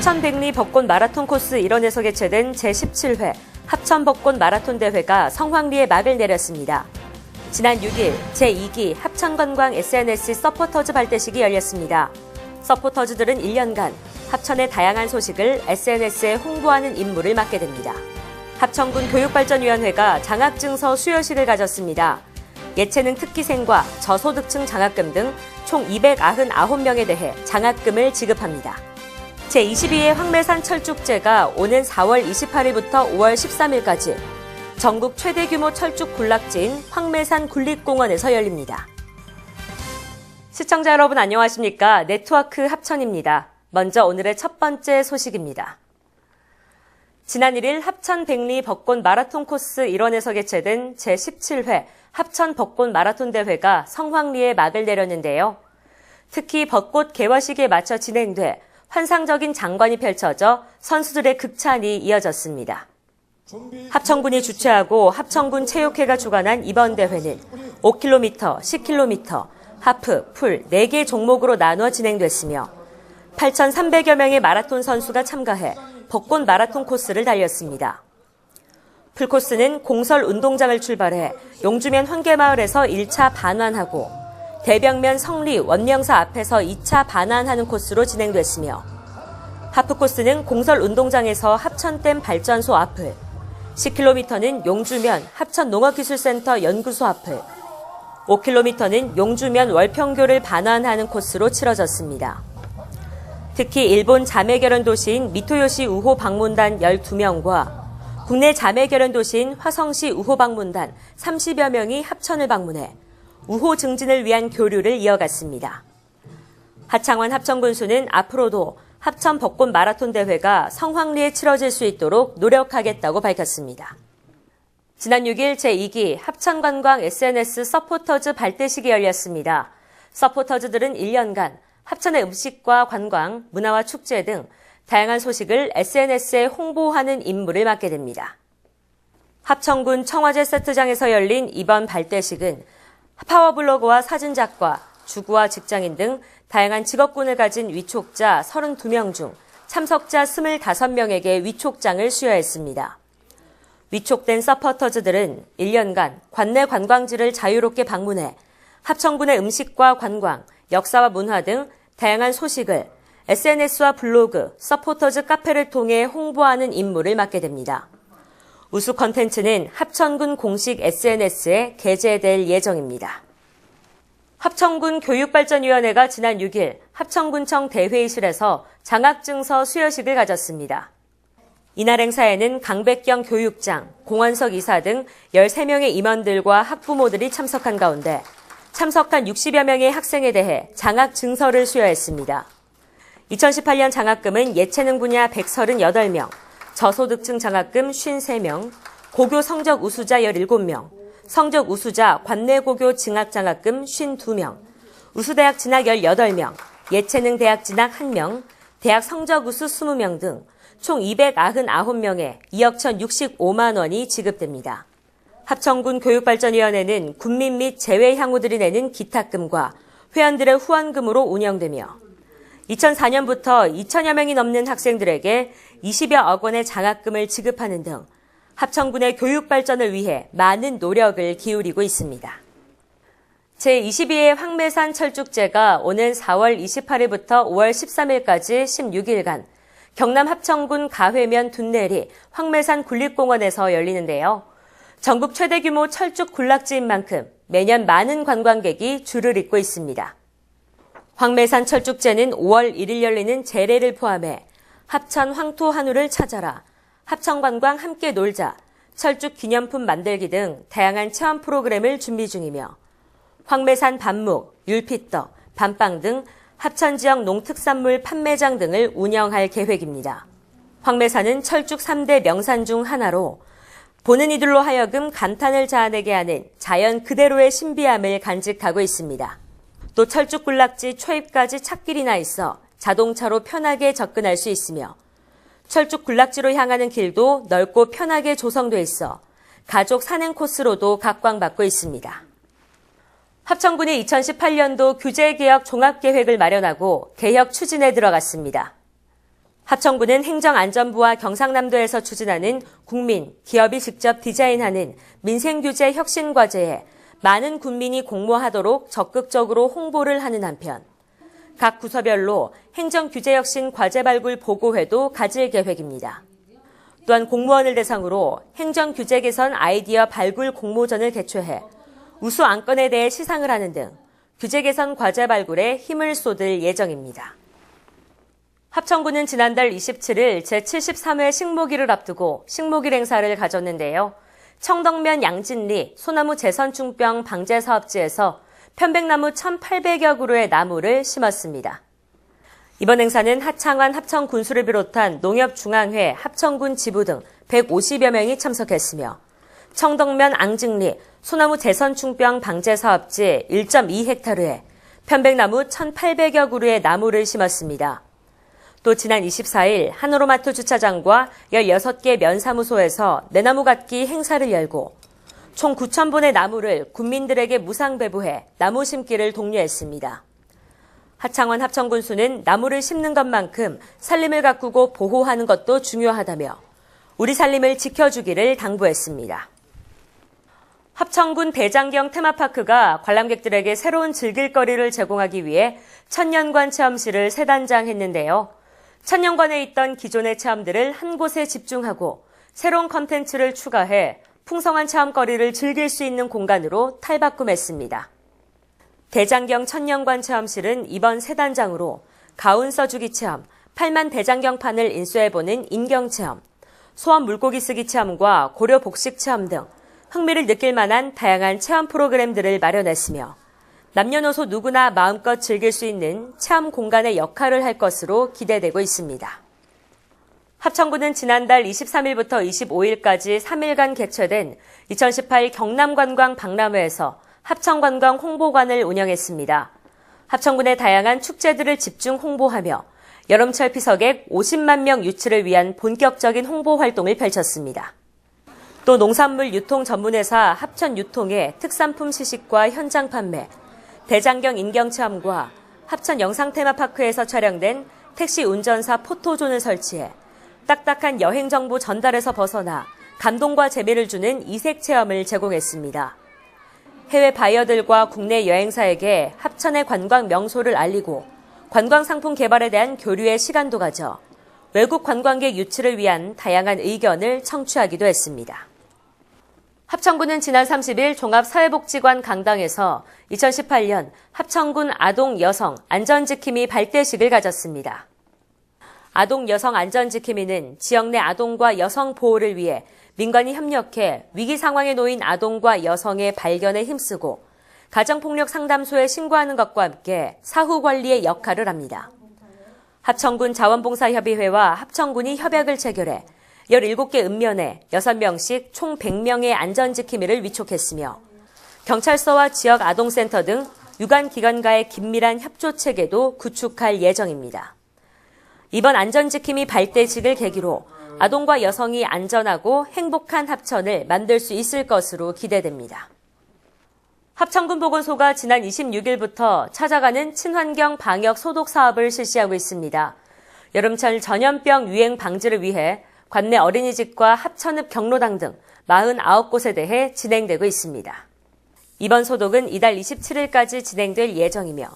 합천 백리 벚꽃 마라톤 코스 일원에서 개최된 제17회 합천 벚꽃 마라톤 대회가 성황리에 막을 내렸습니다. 지난 6일 제2기 합천관광 SNS 서포터즈 발대식이 열렸습니다. 서포터즈들은 1년간 합천의 다양한 소식을 SNS에 홍보하는 임무를 맡게 됩니다. 합천군 교육발전위원회가 장학증서 수여식을 가졌습니다. 예체능 특기생과 저소득층 장학금 등 총 299명에 대해 장학금을 지급합니다. 제22회 황매산 철쭉제가 오는 4월 28일부터 5월 13일까지 전국 최대 규모 철쭉 군락지인 황매산 군립공원에서 열립니다. 시청자 여러분 안녕하십니까? 네트워크 합천입니다. 먼저 오늘의 첫 번째 소식입니다. 지난 1일 합천 백리 벚꽃 마라톤 코스 일원에서 개최된 제17회 합천 벚꽃 마라톤 대회가 성황리에 막을 내렸는데요. 특히 벚꽃 개화식에 맞춰 진행돼 환상적인 장관이 펼쳐져 선수들의 극찬이 이어졌습니다. 합천군이 주최하고 합천군 체육회가 주관한 이번 대회는 5km, 10km, 하프, 풀 4개 종목으로 나누어 진행됐으며 8,300여 명의 마라톤 선수가 참가해 벚꽃 마라톤 코스를 달렸습니다. 풀코스는 공설 운동장을 출발해 용주면 환계마을에서 1차 반환하고 대병면 성리 원명사 앞에서 2차 반환하는 코스로 진행됐으며 하프코스는 공설 운동장에서 합천댐 발전소 앞을, 10km는 용주면 합천농업기술센터 연구소 앞을, 5km는 용주면 월평교를 반환하는 코스로 치러졌습니다. 특히 일본 자매결연 도시인 미토요시 우호 방문단 12명과 국내 자매결연 도시인 화성시 우호 방문단 30여 명이 합천을 방문해 우호 증진을 위한 교류를 이어갔습니다. 하창환 합천군수는 앞으로도 합천 벚꽃 마라톤 대회가 성황리에 치러질 수 있도록 노력하겠다고 밝혔습니다. 지난 6일 제2기 합천관광 SNS 서포터즈 발대식이 열렸습니다. 서포터즈들은 1년간 합천의 음식과 관광, 문화와 축제 등 다양한 소식을 SNS에 홍보하는 임무를 맡게 됩니다. 합천군 청와제 세트장에서 열린 이번 발대식은 파워블로거와 사진작가, 주부와 직장인 등 다양한 직업군을 가진 위촉자 32명 중 참석자 25명에게 위촉장을 수여했습니다. 위촉된 서포터즈들은 1년간 관내 관광지를 자유롭게 방문해 합천군의 음식과 관광, 역사와 문화 등 다양한 소식을 SNS와 블로그, 서포터즈 카페를 통해 홍보하는 임무를 맡게 됩니다. 우수 컨텐츠는 합천군 공식 SNS에 게재될 예정입니다. 합천군 교육발전위원회가 지난 6일 합천군청 대회의실에서 장학증서 수여식을 가졌습니다. 이날 행사에는 강백경 교육장, 공원석 이사 등 13명의 임원들과 학부모들이 참석한 가운데 참석한 60여 명의 학생에 대해 장학증서를 수여했습니다. 2018년 장학금은 예체능 분야 138명, 저소득층 장학금 53명, 고교 성적 우수자 17명, 성적 우수자 관내고교 진학장학금 52명, 우수대학 진학 18명, 예체능 대학 진학 1명, 대학 성적 우수 20명 등 총 299명에 2억 1,065만 원이 지급됩니다. 합천군 교육발전위원회는 군민 및 재외 향후들이 내는 기탁금과 회원들의 후원금으로 운영되며 2004년부터 2천여 명이 넘는 학생들에게 20여억 원의 장학금을 지급하는 등 합천군의 교육 발전을 위해 많은 노력을 기울이고 있습니다. 제22회 황매산 철쭉제가 오는 4월 28일부터 5월 13일까지 16일간 경남 합천군 가회면 둔내리 황매산 군립공원에서 열리는데요. 전국 최대 규모 철쭉 군락지인 만큼 매년 많은 관광객이 줄을 잇고 있습니다. 황매산 철쭉제는 5월 1일 열리는 제례를 포함해 합천 황토 한우를 찾아라, 합천관광 함께 놀자, 철쭉 기념품 만들기 등 다양한 체험 프로그램을 준비 중이며 황매산 밤묵, 율피떡, 밤빵 등 합천 지역 농특산물 판매장 등을 운영할 계획입니다. 황매산은 철쭉 3대 명산 중 하나로 보는 이들로 하여금 감탄을 자아내게 하는 자연 그대로의 신비함을 간직하고 있습니다. 또 철쭉 군락지 초입까지 찻길이 나 있어 자동차로 편하게 접근할 수 있으며 철쭉 군락지로 향하는 길도 넓고 편하게 조성돼 있어 가족 산행 코스로도 각광받고 있습니다. 합천군이 2018년도 규제개혁 종합계획을 마련하고 개혁 추진에 들어갔습니다. 합천군은 행정안전부와 경상남도에서 추진하는 국민, 기업이 직접 디자인하는 민생규제 혁신과제에 많은 군민이 공모하도록 적극적으로 홍보를 하는 한편 각 부서별로 행정규제혁신 과제 발굴 보고회도 가질 계획입니다. 또한 공무원을 대상으로 행정규제 개선 아이디어 발굴 공모전을 개최해 우수 안건에 대해 시상을 하는 등 규제 개선 과제 발굴에 힘을 쏟을 예정입니다. 합천군은 지난달 27일 제73회 식목일을 앞두고 식목일 행사를 가졌는데요. 청덕면 양진리 소나무 재선충병 방제 사업지에서 편백나무 1,800여 그루의 나무를 심었습니다. 이번 행사는 하창완 합천군수를 비롯한 농협중앙회, 합천군 지부 등 150여 명이 참석했으며 청덕면 앙증리 소나무 재선충병 방제 사업지 1.2헥타르에 편백나무 1,800여 그루의 나무를 심었습니다. 또 지난 24일 한우로마트 주차장과 16개 면사무소에서 내나무 갖기 행사를 열고 총 9,000본의 나무를 군민들에게 무상 배부해 나무 심기를 독려했습니다. 하창완 합천군수는 나무를 심는 것만큼 산림을 가꾸고 보호하는 것도 중요하다며 우리 산림을 지켜주기를 당부했습니다. 합천군 대장경 테마파크가 관람객들에게 새로운 즐길거리를 제공하기 위해 천년관 체험실을 새 단장했는데요. 천년관에 있던 기존의 체험들을 한 곳에 집중하고 새로운 컨텐츠를 추가해 풍성한 체험거리를 즐길 수 있는 공간으로 탈바꿈했습니다. 대장경 천년관 체험실은 이번 새 단장으로 가운 써주기 체험, 8만 대장경판을 인수해보는 인경체험, 소원 물고기 쓰기 체험과 고려 복식 체험 등 흥미를 느낄 만한 다양한 체험 프로그램들을 마련했으며 남녀노소 누구나 마음껏 즐길 수 있는 체험 공간의 역할을 할 것으로 기대되고 있습니다. 합천군은 지난달 23일부터 25일까지 3일간 개최된 2018 경남관광 박람회에서 합천관광 홍보관을 운영했습니다. 합천군의 다양한 축제들을 집중 홍보하며 여름철 피서객 50만 명 유치를 위한 본격적인 홍보 활동을 펼쳤습니다. 또 농산물 유통 전문회사 합천유통의 특산품 시식과 현장 판매, 대장경 인경체험과 합천 영상테마파크에서 촬영된 택시 운전사 포토존을 설치해 딱딱한 여행 정보 전달에서 벗어나 감동과 재미를 주는 이색 체험을 제공했습니다. 해외 바이어들과 국내 여행사에게 합천의 관광 명소를 알리고 관광 상품 개발에 대한 교류의 시간도 가져 외국 관광객 유치를 위한 다양한 의견을 청취하기도 했습니다. 합천군은 지난 30일 종합사회복지관 강당에서 2018년 합천군 아동 여성 안전지킴이 발대식을 가졌습니다. 아동 여성 안전지킴이는 지역 내 아동과 여성 보호를 위해 민관이 협력해 위기 상황에 놓인 아동과 여성의 발견에 힘쓰고 가정폭력 상담소에 신고하는 것과 함께 사후 관리의 역할을 합니다. 합천군 자원봉사협의회와 합천군이 협약을 체결해 17개 읍면에 6명씩 총 100명의 안전지킴이를 위촉했으며 경찰서와 지역 아동센터 등 유관기관과의 긴밀한 협조체계도 구축할 예정입니다. 이번 안전지킴이 발대식을 계기로 아동과 여성이 안전하고 행복한 합천을 만들 수 있을 것으로 기대됩니다. 합천군 보건소가 지난 26일부터 찾아가는 친환경 방역 소독 사업을 실시하고 있습니다. 여름철 전염병 유행 방지를 위해 관내 어린이집과 합천읍 경로당 등 49곳에 대해 진행되고 있습니다. 이번 소독은 이달 27일까지 진행될 예정이며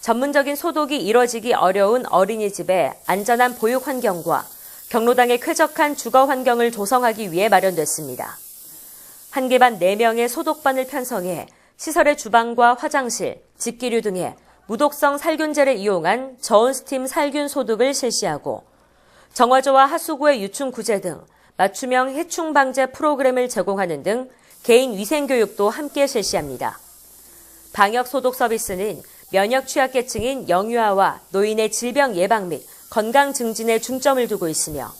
전문적인 소독이 이뤄지기 어려운 어린이집의 안전한 보육 환경과 경로당의 쾌적한 주거 환경을 조성하기 위해 마련됐습니다. 한 개 반 4명의 소독반을 편성해 시설의 주방과 화장실, 집기류 등의 무독성 살균제를 이용한 저온 스팀 살균 소독을 실시하고 정화조와 하수구의 유충 구제 등 맞춤형 해충 방제 프로그램을 제공하는 등 개인 위생 교육도 함께 실시합니다. 방역 소독 서비스는 면역 취약계층인 영유아와 노인의 질병 예방 및 건강 증진에 중점을 두고 있으며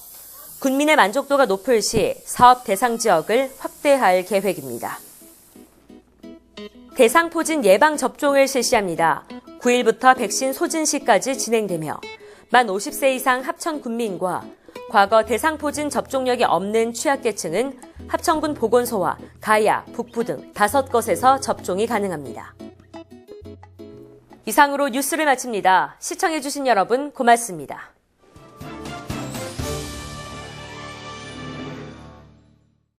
군민의 만족도가 높을 시 사업 대상 지역을 확대할 계획입니다. 대상포진 예방 접종을 실시합니다. 9일부터 백신 소진 시까지 진행되며 만 50세 이상 합천 군민과 과거 대상포진 접종력이 없는 취약계층은 합천군 보건소와 가야, 북부 등 5곳에서 접종이 가능합니다. 이상으로 뉴스를 마칩니다. 시청해주신 여러분 고맙습니다.